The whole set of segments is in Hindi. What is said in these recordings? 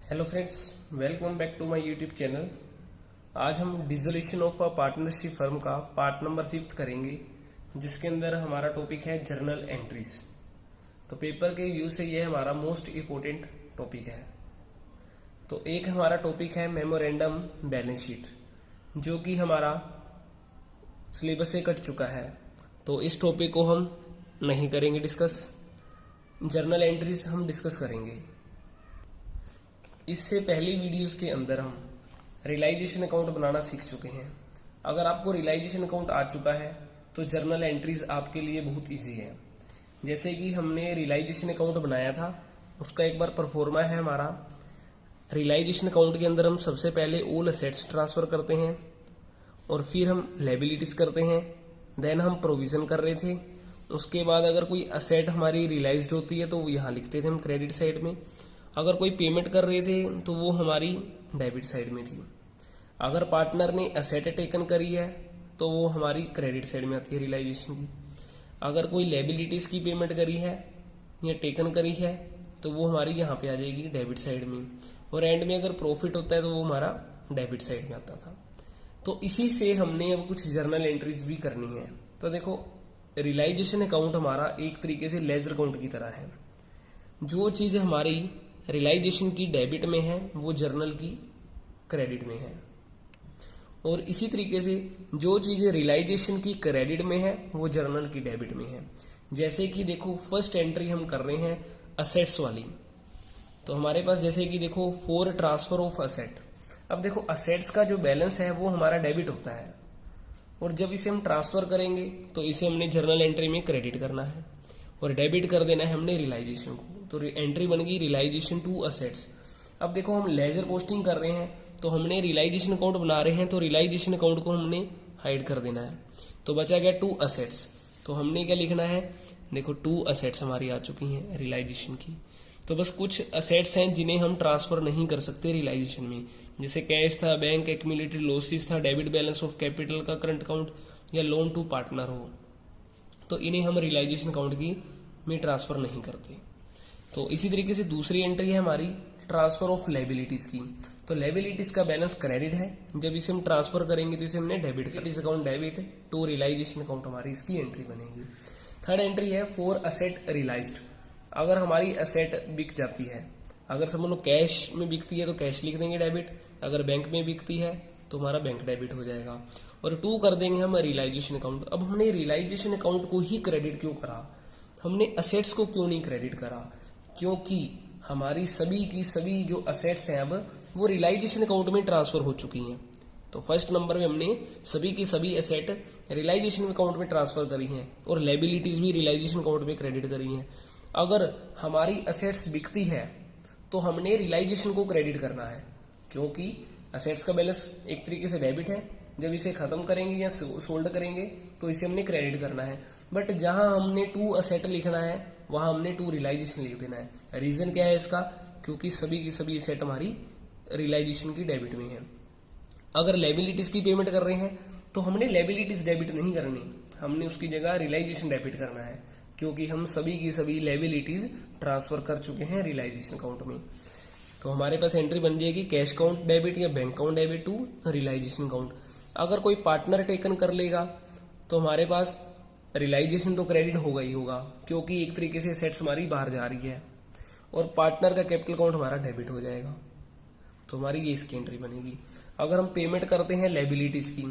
Hello friends, welcome back to my YouTube channel. आज हम dissolution of a partnership firm का पार्ट नंबर 5 करेंगे, जिसके अंदर हमारा टॉपिक है जर्नल एंट्रीज। तो पेपर के व्यू से यह हमारा मोस्ट इम्पोर्टेंट टॉपिक है। तो एक हमारा टॉपिक है मेमोरेंडम बैलेंस शीट, जो कि हमारा सिलेबस से कट चुका है। तो इस टॉपिक को हम नहीं करेंगे डिस्कस। जर्नल एंट्रीज हम डिस्कस करेंगे। इससे पहली वीडियोस के अंदर हम रियलाइजेशन अकाउंट बनाना सीख चुके हैं। अगर आपको रियलाइजेशन अकाउंट आ चुका है तो जर्नल एंट्रीज आपके लिए बहुत इजी है। जैसे कि हमने रियलाइजेशन अकाउंट बनाया था, उसका एक बार परफॉर्मा है हमारा। रियलाइजेशन अकाउंट के अंदर हम सबसे पहले ऑल असेट्स ट्रांसफर करते हैं और फिर हम लायबिलिटीज करते हैं, देन हम प्रोविजन कर रहे थे। उसके बाद अगर कोई असेट हमारी रियलाइज्ड होती है तो वो यहाँ लिखते थे हम क्रेडिट साइड में। अगर कोई पेमेंट कर रहे थे तो वो हमारी डेबिट साइड में थी। अगर पार्टनर ने असेट टेकन करी है तो वो हमारी क्रेडिट साइड में आती है रियलाइजेशन की। अगर कोई लायबिलिटीज की पेमेंट करी है या टेकन करी है तो वो हमारी यहाँ पे आ जाएगी डेबिट साइड में। और एंड में अगर प्रॉफिट होता है तो वो हमारा डेबिट साइड में आता था। तो इसी से हमने अब कुछ जर्नल एंट्रीज भी करनी है। तो देखो, रियलाइजेशन अकाउंट हमारा एक तरीके से लेजर अकाउंट की तरह है। जो चीज हमारी रियलाइजेशन की डेबिट में है वो जर्नल की क्रेडिट में है, और इसी तरीके से जो चीज रियलाइजेशन की क्रेडिट में है वो जर्नल की डेबिट में है। जैसे कि देखो, फर्स्ट एंट्री हम कर रहे हैं असेट्स वाली। तो हमारे पास जैसे कि देखो, फॉर ट्रांसफर ऑफ असेट। अब देखो, असेट्स का जो बैलेंस है वो हमारा डेबिट होता है, और जब इसे हम ट्रांसफर करेंगे तो इसे हमने जर्नल एंट्री में क्रेडिट करना है और डेबिट कर देना है हमने रियलाइजेशन को। तो एंट्री बन गई रियलाइजेशन टू असेट्स। अब देखो, हम लेजर पोस्टिंग कर रहे हैं तो हमने रियलाइजेशन अकाउंट बना रहे हैं, तो रियलाइजेशन अकाउंट को हमने हाइड कर देना है। तो बचा गया टू असेट्स। तो हमने क्या लिखना है, देखो टू असेट्स हमारी आ चुकी हैं रियलाइजेशन की। तो बस कुछ असेट्स हैं जिन्हें हम ट्रांसफर नहीं कर सकते रियलाइजेशन में, जैसे कैश था, बैंक एक्यूमुलेटेड लॉसेस था, डेबिट बैलेंस ऑफ कैपिटल का करंट अकाउंट, या लोन टू पार्टनर हो, तो इन्हें हम रियलाइजेशन अकाउंट की में ट्रांसफर नहीं करते। तो इसी तरीके से दूसरी एंट्री है हमारी ट्रांसफर ऑफ लायबिलिटीज की। तो लायबिलिटीज का बैलेंस क्रेडिट है, जब इसे हम ट्रांसफर करेंगे तो इसे हमने डेबिट कर, इस account debit to realisation account हमारी इसकी एंट्री बनेगी। थर्ड एंट्री है फॉर असेट रियलाइज्ड। अगर हमारी असेट बिक जाती है, अगर समझ लो कैश में बिकती है तो कैश लिख देंगे डेबिट, अगर बैंक में बिकती है तो हमारा बैंक डेबिट हो जाएगा, और टू कर देंगे हम रियलाइजेशन अकाउंट। अब हमने रियलाइजेशन अकाउंट को ही क्रेडिट क्यों करा, हमने असेट्स को क्यों नहीं क्रेडिट करा? क्योंकि हमारी सभी की सभी जो असेट्स हैं अब वो रियलाइजेशन अकाउंट में ट्रांसफर हो चुकी हैं। तो फर्स्ट नंबर में हमने सभी की सभी एसेट रियलाइजेशन अकाउंट में ट्रांसफर करी हैं और लायबिलिटीज भी रियलाइजेशन अकाउंट में क्रेडिट करी हैं। अगर हमारी असेट्स बिकती है तो हमने रियलाइजेशन को क्रेडिट करना है, क्योंकि असेट्स का बैलेंस एक तरीके से डेबिट है। जब इसे खत्म करेंगे या सोल्ड करेंगे तो इसे हमने क्रेडिट करना है। बट जहां हमने टू असेट लिखना है वहां हमने टू रियलाइजेशन लिख देना है। रीजन क्या है इसका? क्योंकि सभी की सभी असेट हमारी रियलाइजेशन की डेबिट में है। अगर लायबिलिटीज की पेमेंट कर रहे हैं तो हमने लायबिलिटीज डेबिट नहीं करनी, हमने उसकी जगह रियलाइजेशन डेबिट करना है, क्योंकि हम सभी की सभी लायबिलिटीज ट्रांसफर कर चुके हैं रियलाइजेशन अकाउंट में। तो हमारे पास एंट्री बन जाएगी कैश अकाउंट डेबिट या bank account debit to realisation account. अगर कोई पार्टनर टेकन कर लेगा तो हमारे पास रियलाइजेशन तो क्रेडिट होगा ही होगा, क्योंकि एक तरीके से सेट्स हमारी बाहर जा रही है, और पार्टनर का कैपिटल अकाउंट हमारा डेबिट हो जाएगा। तो हमारी ये इसकी एंट्री बनेगी। अगर हम पेमेंट करते हैं लायबिलिटीज की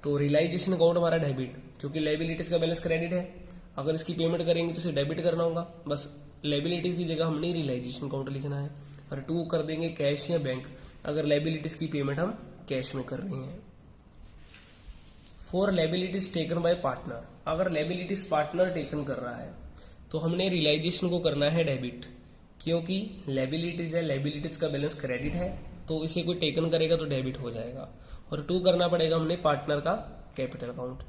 तो रियलाइजेशन अकाउंट हमारा डेबिट, क्योंकि लायबिलिटीज का बैलेंस क्रेडिट है। अगर इसकी पेमेंट करेंगे तो इसे डेबिट करना होगा, बस लायबिलिटीज की जगह हमने रियलाइजेशन अकाउंट लिखना है। और टू कर देंगे कैश या बैंक, अगर लायबिलिटीज की पेमेंट हम कैश में कर रहे हैं। For liabilities taken by partner. अगर लायबिलिटीज पार्टनर टेकन कर रहा है तो हमने रियलाइजेशन को करना है डेबिट, क्योंकि लायबिलिटीज है, लायबिलिटीज का बैलेंस क्रेडिट है, तो इसे कोई टेकन करेगा तो डेबिट हो जाएगा। और टू करना पड़ेगा हमने पार्टनर का कैपिटल अकाउंट।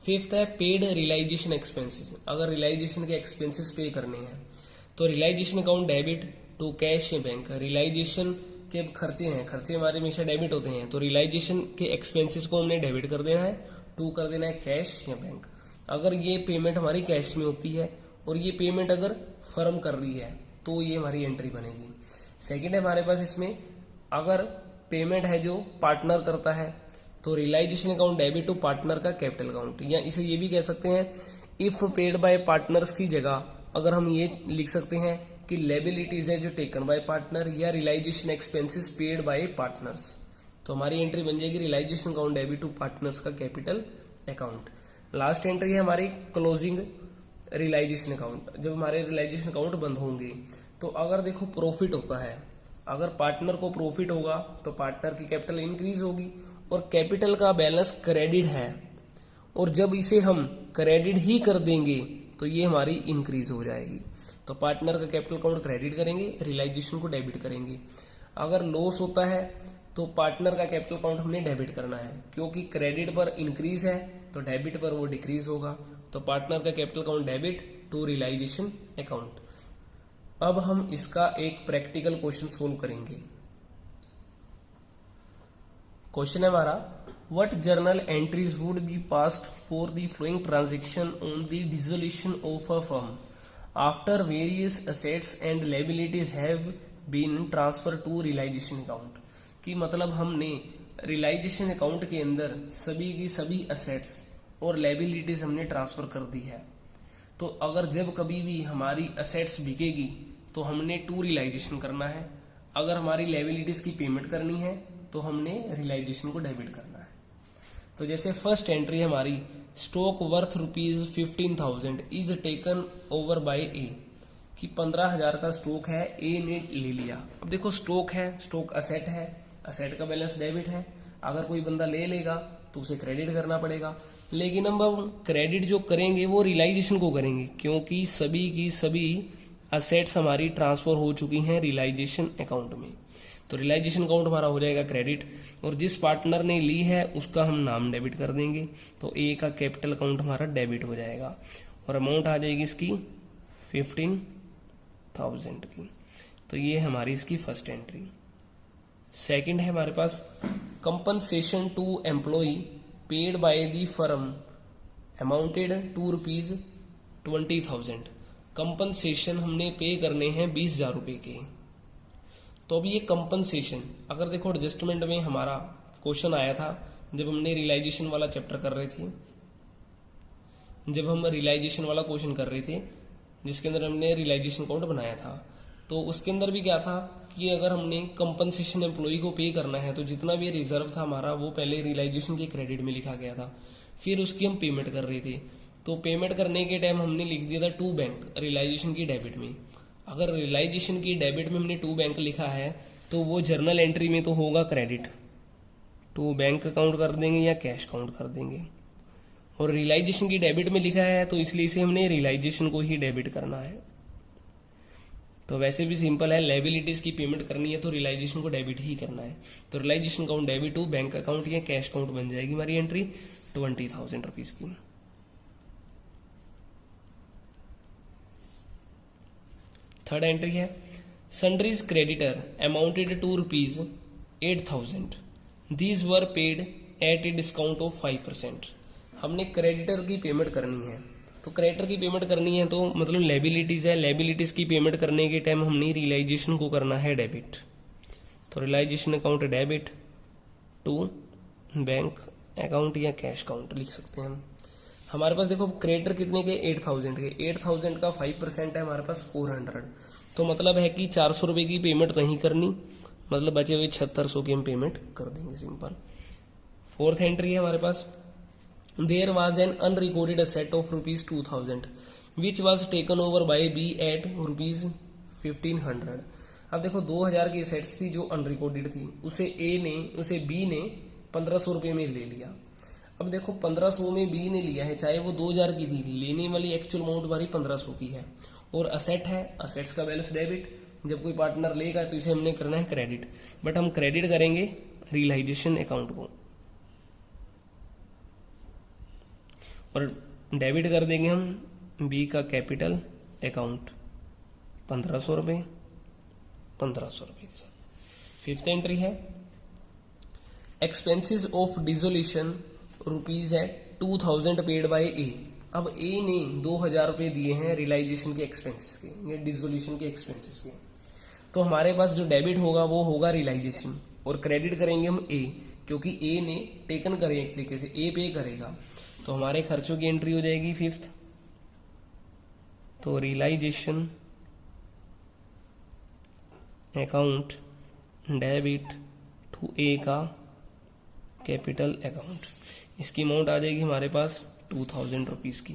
फिफ्थ है पेड रियलाइजेशन एक्सपेंसेस। अगर रियलाइजेशन के एक्सपेंसेस पे करने हैं तो realisation account debit to cash या बैंक। रियलाइजेशन के खर्चे हैं, खर्चे हमारे हमेशा डेबिट होते हैं, तो रियलाइजेशन के एक्सपेंसेस को हमने डेबिट कर देना है, टू कर देना है कैश या बैंक। अगर ये पेमेंट हमारी कैश में होती है और ये पेमेंट अगर फर्म कर रही है तो ये हमारी एंट्री बनेगी। सेकंड है हमारे पास इसमें अगर पेमेंट है जो पार्टनर करता है तो realisation account debit to partner का कैपिटल अकाउंट, या इसे ये भी कह सकते हैं इफ पेड बाय पार्टनर्स की जगह अगर हम ये लिख सकते हैं कि लायबिलिटीज है जो टेकन बाय पार्टनर या realisation expenses paid by partners, तो हमारी एंट्री बन जाएगी realisation account debit to partners का कैपिटल अकाउंट। लास्ट एंट्री है हमारी क्लोजिंग रियलाइजेशन अकाउंट। जब हमारे रियलाइजेशन अकाउंट बंद होंगे तो अगर देखो प्रॉफिट होता है, अगर पार्टनर को प्रॉफिट होगा तो पार्टनर की कैपिटल इंक्रीज होगी और कैपिटल का बैलेंस क्रेडिट है, और जब इसे हम क्रेडिट ही कर देंगे तो ये हमारी इंक्रीज हो जाएगी। तो पार्टनर का कैपिटल अकाउंट क्रेडिट करेंगे, रियलाइजेशन को डेबिट करेंगे। अगर लॉस होता है तो पार्टनर का कैपिटल अकाउंट हमने डेबिट करना है, क्योंकि क्रेडिट पर इंक्रीज है तो डेबिट पर वो डिक्रीज होगा। तो पार्टनर का capital account debit to realisation account. अब हम इसका एक प्रैक्टिकल क्वेश्चन सोल्व करेंगे। क्वेश्चन है हमारा, what journal entries would be passed for the following transaction on the dissolution of a firm after various assets and liabilities have been transfer to realisation account. कि मतलब हमने रियलाइजेशन अकाउंट के अंदर सभी की सभी असेट्स और लायबिलिटीज हमने ट्रांसफर कर दी है। तो अगर जब कभी भी हमारी असेट्स बिकेगी तो हमने टू रियलाइजेशन करना है, अगर हमारी लायबिलिटीज की पेमेंट करनी है तो हमने रियलाइजेशन को डेबिट करना है। तो जैसे फर्स्ट एंट्री हमारी stock worth ₹15,000 is taken over by A, कि 15,000 का स्टॉक है, ए ने ले लिया। अब देखो स्टॉक है, स्टॉक असेट है, असेट का बैलेंस डेबिट है, अगर कोई बंदा ले लेगा तो उसे क्रेडिट करना पड़ेगा। लेकिन अब हम क्रेडिट जो करेंगे वो रियलाइजेशन को करेंगे, क्योंकि सभी की सभी असेट्स हमारी ट्रांसफर हो चुकी हैं रियलाइजेशन अकाउंट में। तो रियलाइजेशन अकाउंट हमारा हो जाएगा क्रेडिट, और जिस पार्टनर ने ली है उसका हम नाम डेबिट कर देंगे, तो ए का कैपिटल अकाउंट हमारा डेबिट हो जाएगा और अमाउंट आ जाएगी इसकी 15,000 की। तो ये हमारी इसकी फर्स्ट एंट्री। सेकंड है हमारे पास compensation to employ paid by the firm amounted to ₹20,000। Compensation हमने पे करने हैं 20,000 रुपए के। तो अब ये कंपनसेशन, अगर देखो एडजस्टमेंट में हमारा क्वेश्चन आया था जब हमने रियलाइजेशन वाला चैप्टर कर रहे थे, जब हम रियलाइजेशन वाला क्वेश्चन कर रहे थे जिसके अंदर हमने रियलाइजेशन अकाउंट बनाया था, तो उसके अंदर भी क्या था कि अगर हमने कंपनसेशन एम्प्लॉय को पे करना है तो जितना भी रिजर्व था हमारा वो पहले रियलाइजेशन के क्रेडिट में लिखा गया था, फिर उसकी हम पेमेंट कर रहे थे। तो पेमेंट करने के टाइम हमने लिख दिया था टू बैंक, रियलाइजेशन की डेबिट में। अगर रियलाइजेशन की डेबिट में हमने टू बैंक लिखा है तो वो जर्नल एंट्री में तो होगा क्रेडिट, टू बैंक अकाउंट कर देंगे या कैश अकाउंट कर देंगे। और रियलाइजेशन की डेबिट में लिखा है तो इसलिए इसे हमने रियलाइजेशन को ही डेबिट करना है। तो वैसे भी सिंपल है, लायबिलिटीज की पेमेंट करनी है तो रियलाइजेशन को डेबिट ही करना है। तो realisation account debit to bank account या कैश अकाउंट बन जाएगी हमारी एंट्री 20,000 रुपीज की। थर्ड एंट्री है sundries creditor amounted to ₹8,000 these were paid at a discount of 5%। हमने क्रेडिटर की पेमेंट करनी है, तो क्रेडिटर की पेमेंट करनी है तो मतलब लायबिलिटीज है, लायबिलिटीज की पेमेंट करने के टाइम हमने रियलाइजेशन को करना है डेबिट। तो realisation account debit to bank account या कैश अकाउंट लिख सकते हैं हम। हमारे पास देखो क्रेडिटर कितने के, 8,000 के, 8,000 का 5% है हमारे पास 400। तो मतलब है कि 400 रुपए की पेमेंट नहीं करनी, मतलब बचे हुए 7600 की हम पेमेंट कर देंगे, सिंपल। फोर्थ एंट्री है हमारे पास there was an unrecorded asset of ₹2,000 which was taken over by B at ₹1,500। अब देखो 2,000 की असेट्स थी जो अनरिकॉर्डेड थी, उसे बी ने 1,500 रुपए में ले लिया। अब देखो 1,500 में बी ने लिया है, चाहे वो 2,000 की थी, लेने वाली एक्चुअल अमाउंट हमारी 1,500 की है, और असेट है, असेट्स का बैलेंस डेबिट। जब कोई पार्टनर लेगा तो इसे हमने करना है क्रेडिट, बट हम क्रेडिट करेंगे रियलाइजेशन अकाउंट को और डेबिट कर देंगे हम बी का कैपिटल अकाउंट 1,500 रुपए 1,500 रुपए के साथ। फिफ्थ एंट्री है एक्सपेंसेस ऑफ डिसोल्यूशन रुपीज है 2,000 पेड बाय ए। अब ए ने 2,000 रुपए दिए हैं रियलाइजेशन के एक्सपेंसेस के या डिसोल्यूशन के एक्सपेंसेस के। तो हमारे पास जो डेबिट होगा वो होगा रियलाइजेशन, और क्रेडिट करेंगे हम ए, क्योंकि ए ने टेकन करे, एक तरीके से ए पे करेगा। तो हमारे खर्चों की एंट्री हो जाएगी 5th। तो रियलाइजेशन अकाउंट डेबिट टू ए का कैपिटल अकाउंट, इसकी अमाउंट आ जाएगी हमारे पास 2000 रुपीज की।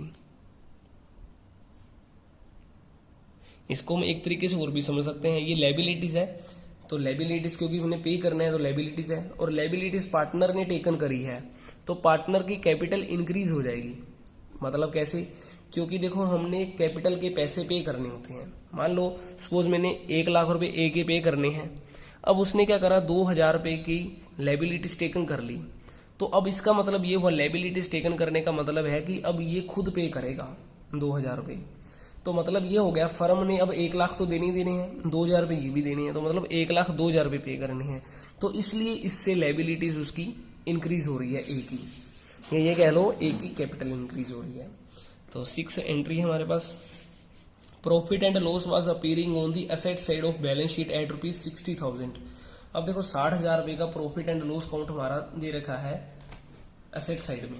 इसको हम एक तरीके से और भी समझ सकते हैं, ये लायबिलिटीज है, तो लायबिलिटीज क्योंकि हमने पे करना है तो लायबिलिटीज है, और लायबिलिटीज पार्टनर ने टेकन करी है तो पार्टनर की कैपिटल इंक्रीज हो जाएगी। मतलब कैसे? क्योंकि देखो हमने कैपिटल के पैसे पे करने होते हैं। मान लो सपोज मैंने 1 लाख रुपए ए के पे करने हैं, अब उसने क्या करा, 2000 रुपए की लायबिलिटीज टेकन कर ली। तो अब इसका मतलब ये हुआ, लायबिलिटीज टेकन करने का मतलब है कि अब ये खुद पे करेगा 2000 रुपए। तो मतलब ये हो गया, फर्म ने अब 1 लाख तो देने ही देने हैं, 2000 रुपए ये भी देने हैं, तो मतलब 1 लाख 2000 रुपए पे करने हैं। तो इसलिए इससे लायबिलिटीज उसकी इंक्रीज हो रही है ए की, ये कह लो ए की कैपिटल इंक्रीज हो रही है। तो 6 एंट्री है हमारे पास। Profit and loss was appearing on the asset side of balance sheet at ₹60,000। अब देखो 60,000 रुपए का प्रॉफिट एंड लॉस काउंट हमारा दे रखा है एसेट साइड में,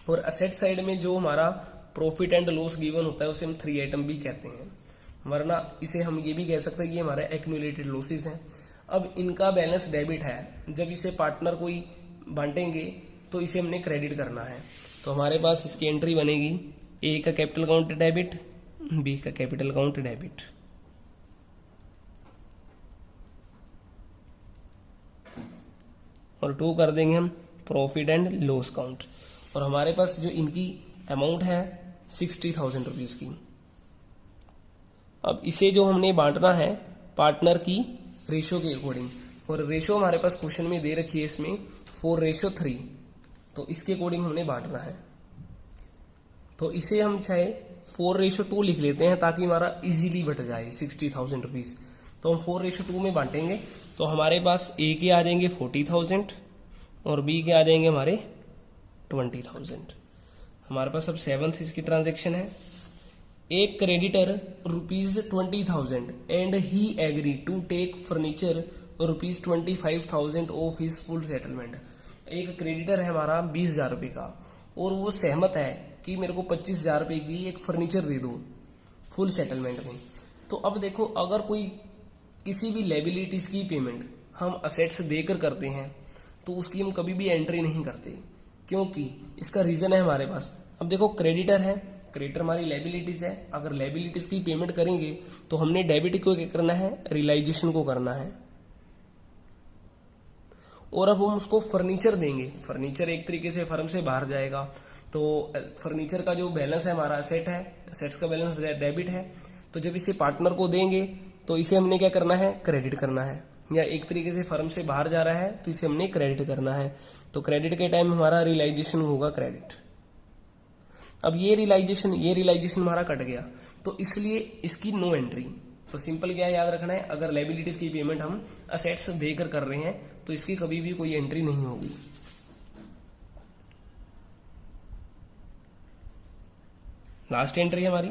और एसेट साइड में जो हमारा प्रॉफिट एंड लॉस गिवन होता है उसे हम 3 आइटम भी कहते हैं, वरना इसे हम ये भी कह सकते हैं कि हमारे एक्यूमुलेटेड लॉसेस हैं। अब इनका बैलेंस डेबिट है, जब इसे पार्टनर कोई बांटेंगे तो इसे हमने क्रेडिट करना है। तो हमारे पास इसकी एंट्री बनेगी, ए का कैपिटल अकाउंट डेबिट, बी का कैपिटल अकाउंट डेबिट। और 2 कर देंगे हम प्रॉफिट एंड लॉस काउंट। और हमारे पास जो इनकी अमाउंट है 60,000 रुपीज की। अब इसे जो हमने बांटना है पार्टनर की रेशो के अकॉर्डिंग, और रेशो हमारे पास क्वेश्चन में दे रखी है इसमें 4:3, तो इसके अकॉर्डिंग हमने बांटना है। तो इसे हम चाहे 4:2 लिख लेते हैं ताकि हमारा इजीली बट जाए 60,000 रुपीज। तो हम 4:2 में बांटेंगे, तो हमारे पास ए के आ जाएंगे 40,000 और बी के आ जाएंगे हमारे 20,000। हमारे पास अब 7th इसकी ट्रांजेक्शन है। एक creditor ₹20,000 and he agree to take furniture ₹25,500 of his full settlement. एक क्रेडिटर है हमारा 20,000 रुपए का, और वो सहमत है कि मेरे को 25,000 रुपए की एक फर्नीचर दे दो फुल सेटलमेंट में। तो अब देखो, अगर कोई किसी भी लायबिलिटीज की पेमेंट हम असेट्स देकर करते हैं तो उसकी हम कभी भी एंट्री नहीं करते, क्योंकि इसका रीजन है हमारे पास। अब देखो क्रेडिटर है, क्रेडिटर हमारी लायबिलिटीज है, अगर लायबिलिटीज की पेमेंट करेंगे तो हमने डेबिट को क्या करना है, रियलाइजेशन को करना है। और अब हम उसको फर्नीचर देंगे, फर्नीचर एक तरीके से फर्म से बाहर जाएगा, तो फर्नीचर का जो बैलेंस है हमारा असेट है, असेट्स का बैलेंस डेबिट है। तो जब इसे पार्टनर को देंगे तो इसे हमने क्या करना है, क्रेडिट करना है, या एक तरीके से फर्म से बाहर जा रहा है तो इसे हमने क्रेडिट करना है। तो क्रेडिट के टाइम हमारा रियलाइजेशन होगा क्रेडिट। अब ये रियलाइजेशन हमारा कट गया, तो इसलिए इसकी नो एंट्री। तो सिंपल क्या याद रखना है, अगर लायबिलिटीज की पेमेंट हम असेट्स देकर कर रहे हैं तो इसकी कभी भी कोई एंट्री नहीं होगी। लास्ट एंट्री हमारी,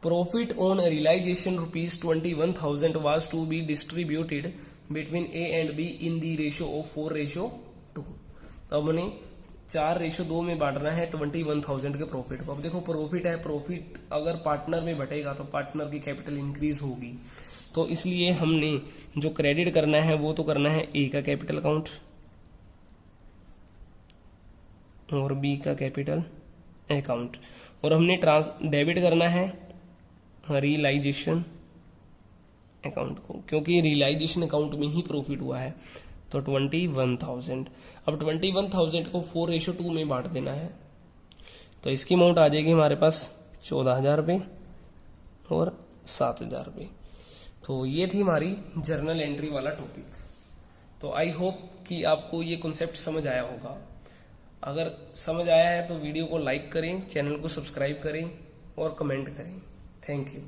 profit on realisation ₹21,000 was to be distributed between A and B in the ratio of 4:2। तो अब हमने 4:2 में बांटना है 21,000 के प्रॉफिट को। अब देखो प्रॉफिट है, प्रॉफिट अगर पार्टनर में बटेगा तो पार्टनर की कैपिटल इंक्रीज होगी, तो इसलिए हमने जो क्रेडिट करना है वो तो करना है ए का कैपिटल अकाउंट और बी का कैपिटल अकाउंट, और हमने डेबिट करना है रियलाइजेशन अकाउंट को, क्योंकि रियलाइजेशन अकाउंट में ही प्रॉफिट हुआ है। तो 21,000, अब 21,000 को 4:2 में बांट देना है, तो इसकी अमाउंट आ जाएगी हमारे पास 14,000 रुपये और 7,000 रुपये। तो ये थी हमारी जर्नल एंट्री वाला टॉपिक। तो आई होप कि आपको ये कॉन्सेप्ट समझ आया होगा। अगर समझ आया है तो वीडियो को लाइक करें, चैनल को सब्सक्राइब करें और कमेंट करें। Thank you.